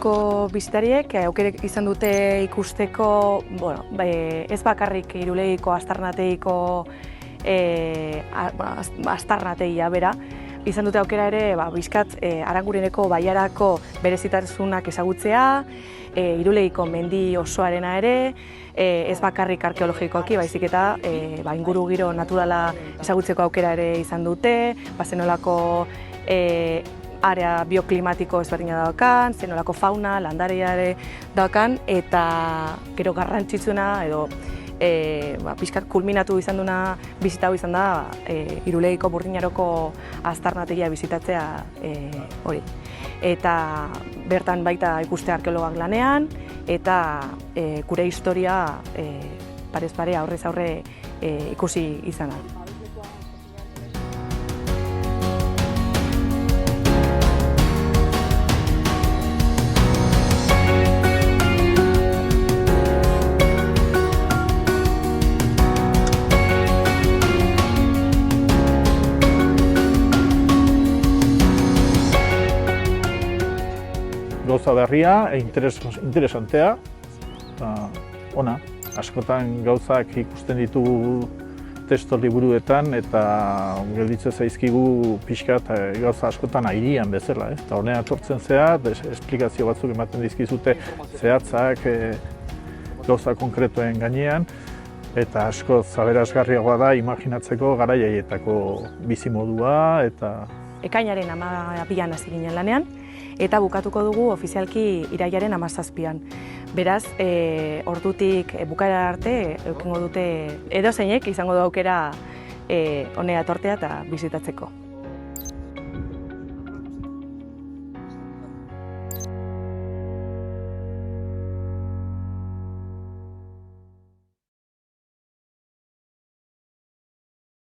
Iruleiko bizitariek aukerek izan dute ikusteko, ez bakarrik Iruleiko Aztarnategiko aztarnategia bera, izan dute aukera ere bizkat Arangureneko bailarako berezitasunak ezagutzea, Iruleiko mendi osoarena ere, ez bakarrik arkeologikoki, baizik eta inguru giro naturala ezagutzeko aukera ere izan dute, zenolako area bioklimatiko ezberdina daukan, zenolako fauna, landarea ere daukan, eta gero garrantzitsuna edo pixkat kulminatu izan duna bizita hau izan da Iruleiko Burdinaroko aztarnategia bizitatzea hori. Eta bertan baita ikuste arkeologak lanean, eta gure historia parez pare aurrez aurre ikusi izana. Gauza berria, interesantea, ona. Askotan gauzak ikusten ditugu testo liburuetan eta gelditzen zaizkigu pixkat gauza askotan airian bezala. Eta honean etortzen zea, esplikazio batzuk ematen dizkizute zehatzak gauza konkretuen gainean, eta asko aberasgarriagoa da imaginatzeko garaiaietako bizimodua eta... Ekainaren 12an hasi ginen lanean, eta bukatuko dugu ofizialki irailaren 17an. Beraz, ordutik bukaera arte edukingo dute edozeinek izango du aukera honea etortzea eta bisitatzeko.